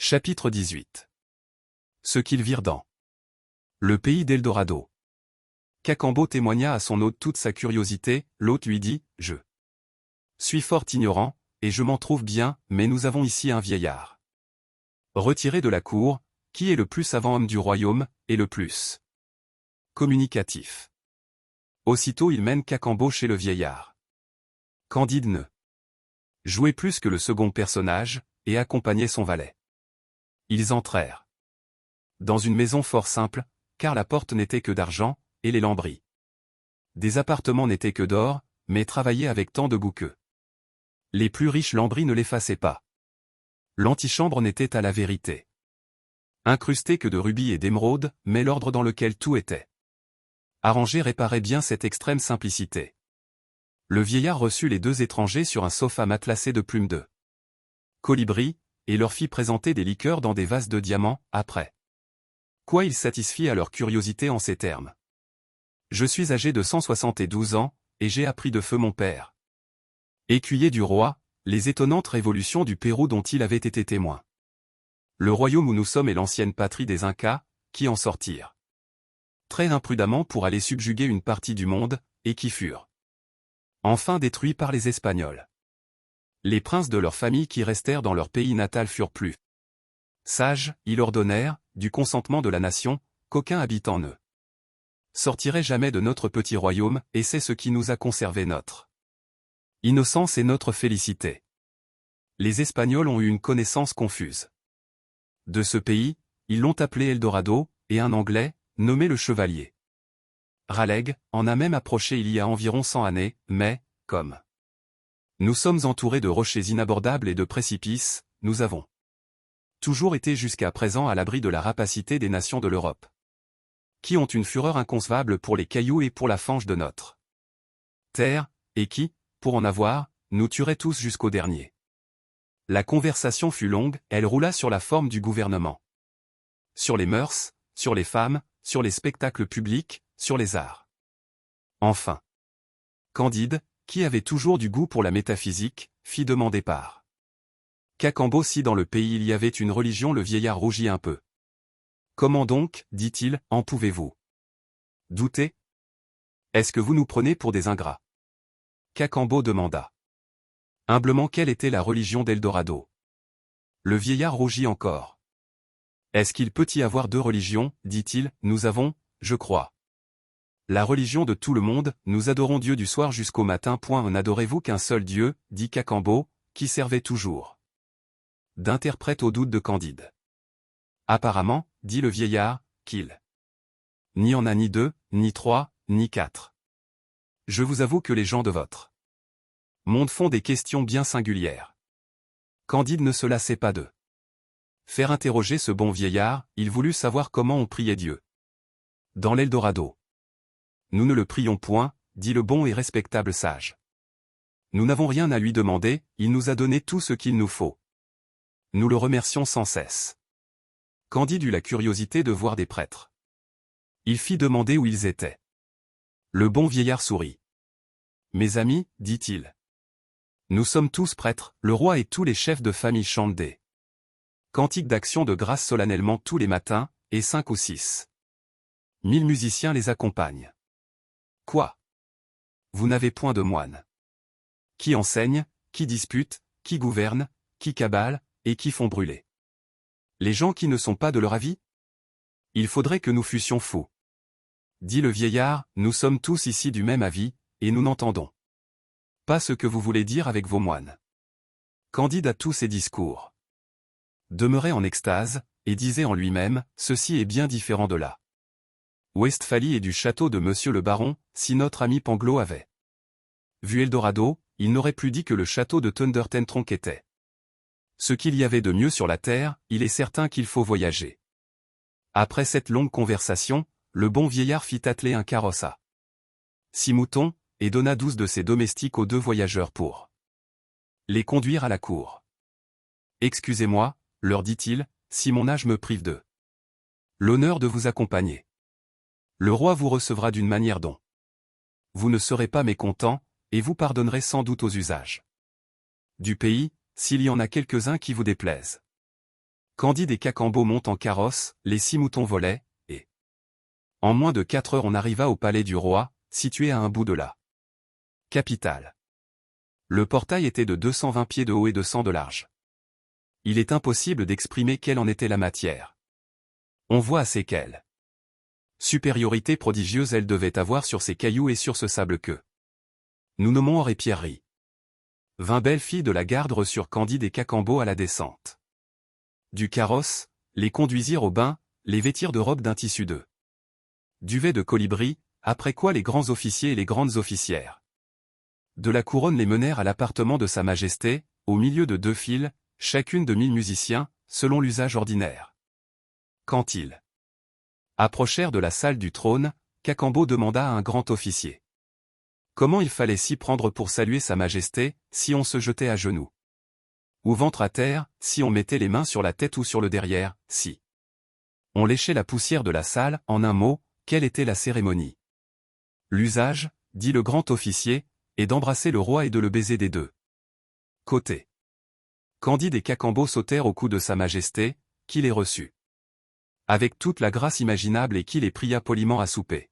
Chapitre 18. Ce qu'ils virent dans le pays d'Eldorado. Cacambo témoigna à son hôte toute sa curiosité. L'hôte lui dit, « Je suis fort ignorant, et je m'en trouve bien, mais nous avons ici un vieillard retiré de la cour, qui est le plus savant homme du royaume, et le plus communicatif. » Aussitôt il mène Cacambo chez le vieillard. Candide ne jouait plus que le second personnage, et accompagnait son valet. Ils entrèrent dans une maison fort simple, car la porte n'était que d'argent, et les lambris des appartements n'étaient que d'or, mais travaillés avec tant de goût que les plus riches lambris ne l'effaçaient pas. L'antichambre n'était à la vérité incrustée que de rubis et d'émeraudes, mais l'ordre dans lequel tout était arrangé réparait bien cette extrême simplicité. Le vieillard reçut les deux étrangers sur un sofa matelassé de plumes de colibri, et leur fit présenter des liqueurs dans des vases de diamants, après quoi il satisfit à leur curiosité en ces termes. « Je suis âgé de 172 ans, et j'ai appris de feu mon père, écuyer du roi, les étonnantes révolutions du Pérou dont il avait été témoin. Le royaume où nous sommes est l'ancienne patrie des Incas, qui en sortirent très imprudemment pour aller subjuguer une partie du monde, et qui furent enfin détruits par les Espagnols. Les princes de leur famille qui restèrent dans leur pays natal furent plus sages, ils ordonnèrent, du consentement de la nation, qu'aucun habitant ne sortirait jamais de notre petit royaume, et c'est ce qui nous a conservé notre innocence et notre félicité. Les Espagnols ont eu une connaissance confuse de ce pays, ils l'ont appelé Eldorado, et un Anglais, nommé le chevalier Raleigh, en a même approché il y a environ 100 années, mais, comme nous sommes entourés de rochers inabordables et de précipices, nous avons toujours été jusqu'à présent à l'abri de la rapacité des nations de l'Europe, qui ont une fureur inconcevable pour les cailloux et pour la fange de notre terre, et qui, pour en avoir, nous tueraient tous jusqu'au dernier. La conversation fut longue, elle roula sur la forme du gouvernement, sur les mœurs, sur les femmes, sur les spectacles publics, sur les arts. Enfin, Candide, qui avait toujours du goût pour la métaphysique, fit demander par Cacambo si dans le pays il y avait une religion. Le vieillard rougit un peu. « Comment donc, dit-il, en pouvez-vous douter? Est-ce que vous nous prenez pour des ingrats ?» Cacambo demanda humblement quelle était la religion d'Eldorado. Le vieillard rougit encore. « Est-ce qu'il peut y avoir deux religions, dit-il, nous avons, je crois, la religion de tout le monde, nous adorons Dieu du soir jusqu'au matin. N'adorez-vous qu'un seul Dieu, dit Cacambo, qui servait toujours d'interprète au doute de Candide. Apparemment, dit le vieillard, qu'il n'y en a ni deux, ni trois, ni quatre. Je vous avoue que les gens de votre monde font des questions bien singulières. Candide ne se lassait pas de faire interroger ce bon vieillard, il voulut savoir comment on priait Dieu dans l'Eldorado. Nous ne le prions point, dit le bon et respectable sage. Nous n'avons rien à lui demander, il nous a donné tout ce qu'il nous faut. Nous le remercions sans cesse. Candide eut la curiosité de voir des prêtres. Il fit demander où ils étaient. Le bon vieillard sourit. « Mes amis, dit-il, nous sommes tous prêtres, le roi et tous les chefs de famille chantent des cantiques d'action de grâce solennellement tous les matins, et 5 ou 6 000 musiciens les accompagnent. Quoi? Vous n'avez point de moines qui enseignent, qui disputent, qui gouvernent, qui cabalent, et qui font brûler les gens qui ne sont pas de leur avis? Il faudrait que nous fussions fous. Dit le vieillard, nous sommes tous ici du même avis, et nous n'entendons pas ce que vous voulez dire avec vos moines. Candide à tous ces discours demeurait en extase, et disait en lui-même, ceci est bien différent de la Westphalie et du château de monsieur le baron. Si notre ami Pangloss avait vu Eldorado, il n'aurait plus dit que le château de Thunder Ten Tronckh était ce qu'il y avait de mieux sur la terre. Il est certain qu'il faut voyager. Après cette longue conversation, le bon vieillard fit atteler un carrosse à 6 moutons, et donna 12 de ses domestiques aux deux voyageurs pour les conduire à la cour. « Excusez-moi, leur dit-il, si mon âge me prive de l'honneur de vous accompagner. Le roi vous recevra d'une manière dont vous ne serez pas mécontent, et vous pardonnerez sans doute aux usages du pays, s'il y en a quelques-uns qui vous déplaisent. Candide et Cacambo montent en carrosse, les 6 moutons volaient, et en moins de 4 heures on arriva au palais du roi, situé à un bout de la capitale. Le portail était de 220 pieds de haut et de 100 de large. Il est impossible d'exprimer quelle en était la matière. On voit assez quelle supériorité prodigieuse elle devait avoir sur ces cailloux et sur ce sable que nous nommons or et pierreries. 20 belles filles de la garde reçurent Candide et Cacambo à la descente du carrosse, les conduisirent au bain, les vêtirent de robes d'un tissu de duvet de colibri, après quoi les grands officiers et les grandes officières de la couronne les menèrent à l'appartement de Sa Majesté, au milieu de 2 files, chacune de 1000 musiciens, selon l'usage ordinaire. Quand ils approchèrent de la salle du trône, Cacambo demanda à un grand officier comment il fallait s'y prendre pour saluer Sa Majesté, si on se jetait à genoux ou ventre à terre, si on mettait les mains sur la tête ou sur le derrière, si on léchait la poussière de la salle, en un mot, quelle était la cérémonie. L'usage, dit le grand officier, est d'embrasser le roi et de le baiser des 2 côtés. Candide et Cacambo sautèrent au cou de Sa Majesté, qui les reçut avec toute la grâce imaginable et qui les pria poliment à souper.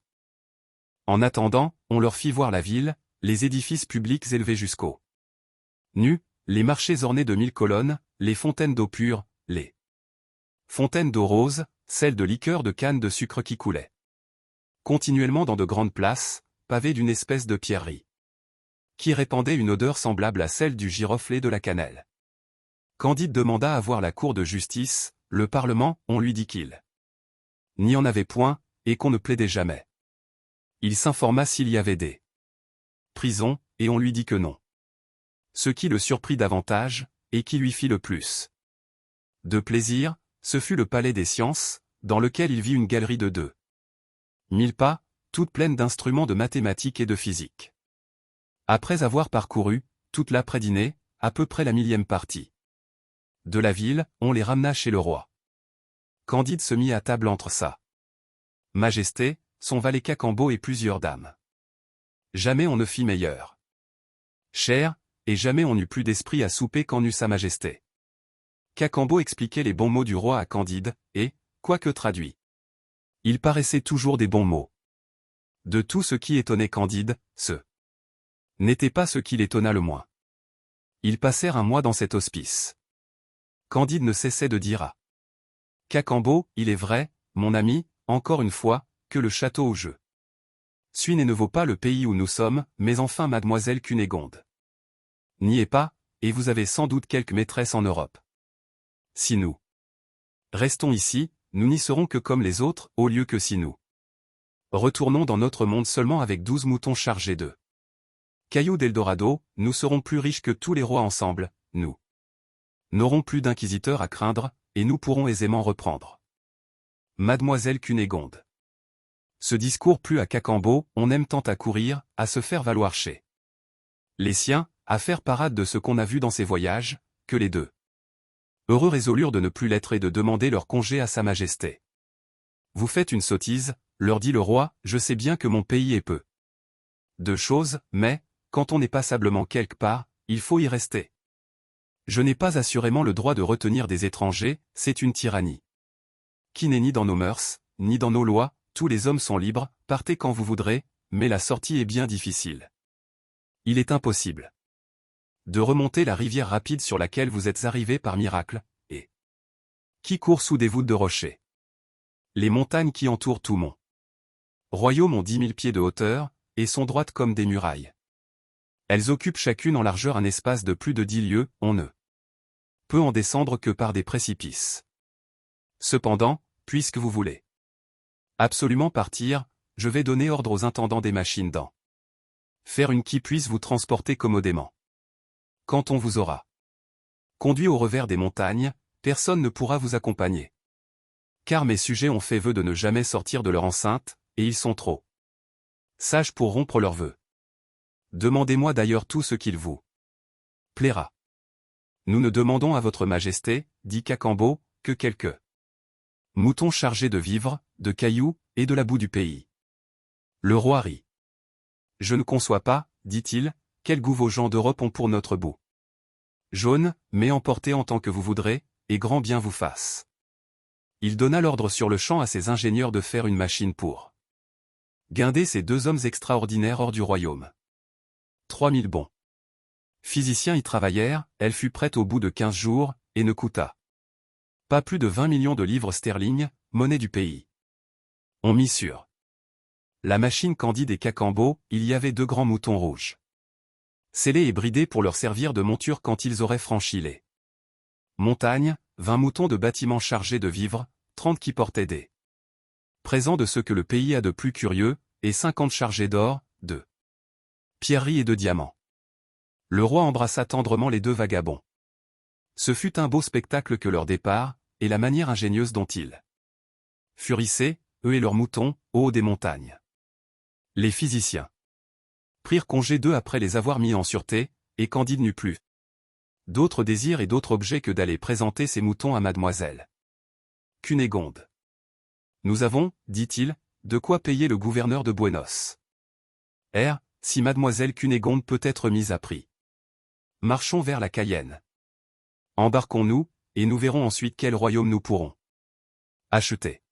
En attendant, on leur fit voir la ville, les édifices publics élevés jusqu'au nu, les marchés ornés de 1000 colonnes, les fontaines d'eau pure, les fontaines d'eau rose, celles de liqueur de canne de sucre qui coulaient continuellement dans de grandes places, pavées d'une espèce de pierrerie qui répandait une odeur semblable à celle du girofle et de la cannelle. Candide demanda à voir la cour de justice, le Parlement, on lui dit qu'il n'y en avait point, et qu'on ne plaidait jamais. Il s'informa s'il y avait des prisons, et on lui dit que non. Ce qui le surprit davantage, et qui lui fit le plus de plaisir, ce fut le palais des sciences, dans lequel il vit une galerie de 2000 pas, toute pleine d'instruments de mathématiques et de physique. Après avoir parcouru, toute l'après-dînée, à peu près la 1000e partie de la ville, on les ramena chez le roi. Candide se mit à table entre Sa Majesté, son valet Cacambo et plusieurs dames. Jamais on ne fit meilleur cher, et jamais on n'eut plus d'esprit à souper qu'en eut Sa Majesté. Cacambo expliquait les bons mots du roi à Candide, et, quoique traduit, il paraissait toujours des bons mots. De tout ce qui étonnait Candide, ce n'était pas ce qui l'étonna le moins. Ils passèrent un mois dans cet hospice. Candide ne cessait de dire à Cacambo, il est vrai, mon ami, encore une fois, que le château où je suis né ne vaut pas le pays où nous sommes, mais enfin mademoiselle Cunégonde n'y est pas, et vous avez sans doute quelque maîtresse en Europe. Si nous restons ici, nous n'y serons que comme les autres, au lieu que si nous retournons dans notre monde seulement avec 12 moutons chargés de cailloux d'Eldorado, nous serons plus riches que tous les rois ensemble, nous n'aurons plus d'inquisiteurs à craindre, et nous pourrons aisément reprendre mademoiselle Cunégonde. Ce discours plut à Cacambo, on aime tant à courir, à se faire valoir chez les siens, à faire parade de ce qu'on a vu dans ses voyages, que les 2 heureux résolurent de ne plus l'être et de demander leur congé à Sa Majesté. Vous faites une sottise, leur dit le roi, je sais bien que mon pays est peu de choses, mais, quand on est passablement quelque part, il faut y rester. Je n'ai pas assurément le droit de retenir des étrangers, c'est une tyrannie qui n'est ni dans nos mœurs, ni dans nos lois, tous les hommes sont libres, partez quand vous voudrez, mais la sortie est bien difficile. Il est impossible de remonter la rivière rapide sur laquelle vous êtes arrivés par miracle, et qui court sous des voûtes de rochers. Les montagnes qui entourent tout mon royaume ont 10 000 pieds de hauteur, et sont droites comme des murailles. Elles occupent chacune en largeur un espace de plus de 10 lieues, on ne peut en descendre que par des précipices. Cependant, puisque vous voulez absolument partir, je vais donner ordre aux intendants des machines d'en faire une qui puisse vous transporter commodément. Quand on vous aura conduit au revers des montagnes, personne ne pourra vous accompagner. Car mes sujets ont fait vœu de ne jamais sortir de leur enceinte, et ils sont trop sages pour rompre leurs vœux. Demandez-moi d'ailleurs tout ce qu'il vous plaira. Nous ne demandons à votre majesté, dit Cacambo, que quelques moutons chargés de vivres, de cailloux, et de la boue du pays. Le roi rit. Je ne conçois pas, dit-il, quel goût vos gens d'Europe ont pour notre boue. Jaune, mais emportez en tant que vous voudrez, et grand bien vous fasse. Il donna l'ordre sur le champ à ses ingénieurs de faire une machine pour guinder ces 2 hommes extraordinaires hors du royaume. 3000 bons physiciens y travaillèrent, elle fut prête au bout de 15 jours, et ne coûta pas plus de 20 millions de livres sterling, monnaie du pays. On mit sur la machine Candide et Cacambo, il y avait 2 grands moutons rouges, scellés et bridés pour leur servir de monture quand ils auraient franchi les montagnes, 20 moutons de bâtiments chargés de vivres, 30 qui portaient des présents de ce que le pays a de plus curieux, et 50 chargés d'or, de pierreries et de diamants. Le roi embrassa tendrement les 2 vagabonds. Ce fut un beau spectacle que leur départ, et la manière ingénieuse dont ils furissaient, eux et leurs moutons, au haut des montagnes. Les physiciens prirent congé d'eux après les avoir mis en sûreté, et Candide n'eut plus d'autres désirs et d'autres objets que d'aller présenter ses moutons à mademoiselle Cunégonde. Nous avons, dit-il, de quoi payer le gouverneur de Buenos Aires, si mademoiselle Cunégonde peut être mise à prix. Marchons vers la Cayenne. Embarquons-nous, et nous verrons ensuite quel royaume nous pourrons acheter.